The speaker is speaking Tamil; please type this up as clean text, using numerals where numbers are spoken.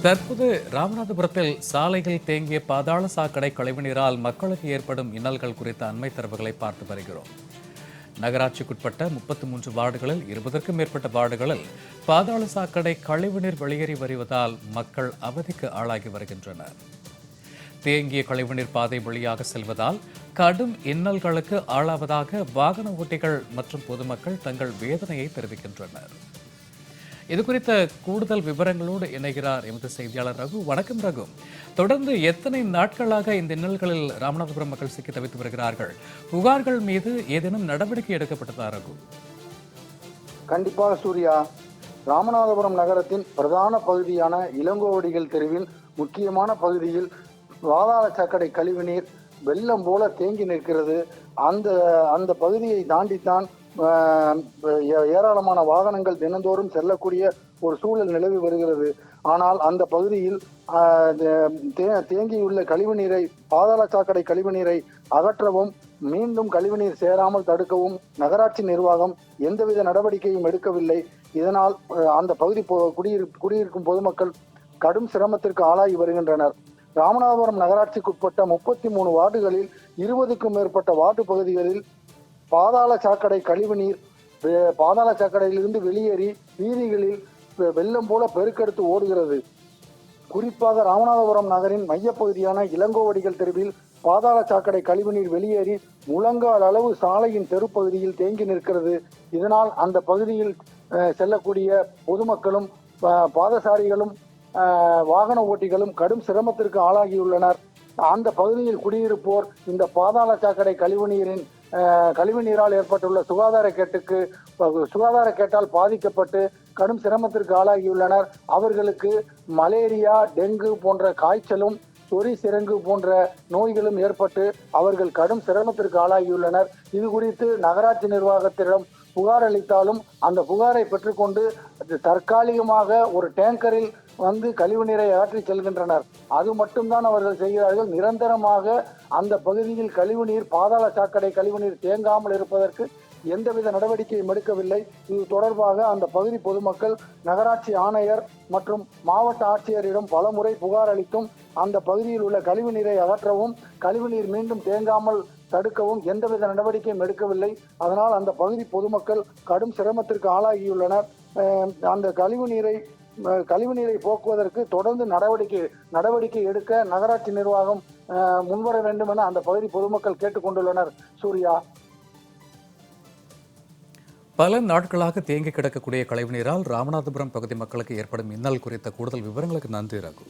தற்போது ராமநாதபுரத்தில் சாலையில் தேங்கிய பாதாள சாக்கடை கழிவுநீரால் மக்களுக்கு ஏற்படும் இன்னல்கள் குறித்த அண்மை தரவுகளை பார்த்து வருகிறோம். நகராட்சிக்குட்பட்ட 33 வார்டுகளில் 20க்கும் மேற்பட்ட வார்டுகளில் பாதாள சாக்கடை கழிவுநீர் வெளியேறி வருவதால் மக்கள் அவதிக்கு ஆளாகி வருகின்றனர். தேங்கிய கழிவுநீர் பாதை வழியாக செல்வதால் கடும் இன்னல்களுக்கு ஆளாவதாக வாகன ஓட்டிகள் மற்றும் பொதுமக்கள் தங்கள் வேதனையை தெரிவிக்கின்றனர். இது குறித்த கூடுதல் விவரங்களோடு இணைகிறார் எமது செய்தியாளர் ரகு. வணக்கம் ரகு. தொடர்ந்து எத்தனை நாட்களாக இந்த இன்னல்களில் ராமநாதபுரம் மக்கள் சிக்கி தவித்து வருகிறார்கள்? புகார்கள் மீது ஏதேனும் நடவடிக்கை எடுக்கப்பட்டதா ரகு? கண்டிப்பாக சூர்யா. ராமநாதபுரம் நகரத்தின் பிரதான பகுதியான இளங்கோவடிகள் தெருவில் முக்கியமான பகுதியில் பாதாள சாக்கடை கழிவுநீர் வெள்ளம் போல தேங்கி நிற்கிறது. அந்த பகுதியை தாண்டித்தான் ஏராளமான வாகனங்கள் தினந்தோறும் செல்லக்கூடிய ஒரு சூழல் நிலவி வருகிறது. ஆனால் அந்த பகுதியில் தேங்கியுள்ள கழிவுநீரை, பாதாள சாக்கடை கழிவுநீரை அகற்றவும் மீண்டும் கழிவுநீர் சேராமல் தடுக்கவும் நகராட்சி நிர்வாகம் எந்தவித நடவடிக்கையும் எடுக்கவில்லை. இதனால் அந்த பகுதி குடியிருக்கும் பொதுமக்கள் கடும் சிரமத்திற்கு ஆளாகி வருகின்றனர். ராமநாதபுரம் நகராட்சிக்குட்பட்ட 33 வார்டுகளில் 20க்கும் மேற்பட்ட வார்டு பகுதிகளில் பாதாள சாக்கடை கழிவுநீர் பாதாள சாக்கடையிலிருந்து வெளியேறி வீதிகளில் வெள்ளம் போல பெருக்கெடுத்து ஓடுகிறது. குறிப்பாக ராமநாதபுரம் நகரின் மையப்பகுதியான இளங்கோவடிகள் தெருவில் பாதாள சாக்கடை கழிவுநீர் வெளியேறி முழங்கால் அளவு சாலையின் தெருப்பகுதியில் தேங்கி நிற்கிறது. இதனால் அந்த பகுதியில் செல்லக்கூடிய பொதுமக்களும் பாதசாரிகளும் வாகன ஓட்டிகளும் கடும் சிரமத்திற்கு ஆளாகியுள்ளனர். அந்த பகுதியில் குடியிருப்போர் இந்த பாதாள சாக்கடை கழிவுநீரால் ஏற்பட்டுள்ள சுகாதார கேட்டால் பாதிக்கப்பட்டு கடும் சிரமத்திற்கு ஆளாகியுள்ளனர். அவர்களுக்கு மலேரியா, டெங்கு போன்ற காய்ச்சலும் சொறி சிரங்கு போன்ற நோய்களும் ஏற்பட்டு அவர்கள் கடும் சிரமத்திற்கு ஆளாகியுள்ளனர். இது குறித்து நகராட்சி நிர்வாகத்திடம் புகார் அளித்தாலும் அந்த புகாரை பெற்றுக்கொண்டு தற்காலிகமாக ஒரு டேங்கரில் வந்து கழிவுநீரை அகற்றி செல்கின்றனர். அது மட்டும்தான் அவர்கள் செய்கிறார்கள். நிரந்தரமாக அந்த பகுதியில் கழிவுநீர், பாதாள சாக்கடை கழிவுநீர் தேங்காமல் இருப்பதற்கு எந்தவித நடவடிக்கையும் எடுக்கவில்லை. இது தொடர்பாக அந்த பகுதி பொதுமக்கள் நகராட்சி ஆணையர் மற்றும் மாவட்ட ஆட்சியரிடம் பலமுறை புகார் அளித்தும் அந்த பகுதியில் உள்ள கழிவுநீரை அகற்றவும் கழிவுநீர் மீண்டும் தேங்காமல் தடுக்கவும் எந்தவித நடவடிக்கையும் எடுக்கவில்லை. அதனால் அந்த பகுதி பொதுமக்கள் கடும் சிரமத்திற்கு ஆளாகியுள்ளனர். அந்த கழிவுநீரை போக்குவதற்கு தொடர்ந்து நடவடிக்கை எடுக்க நகராட்சி நிர்வாகம் முன்வர வேண்டும் என அந்த பகுதி பொதுமக்கள் கேட்டுக்கொண்டுள்ளனர். சூர்யா, பல நாட்களாக தேங்கி கிடக்கக்கூடிய கழிவுநீரால் ராமநாதபுரம் பகுதி மக்களுக்கு ஏற்படும் இன்னல் குறித்த கூடுதல் விவரங்களுக்கு நன்றி ரகு.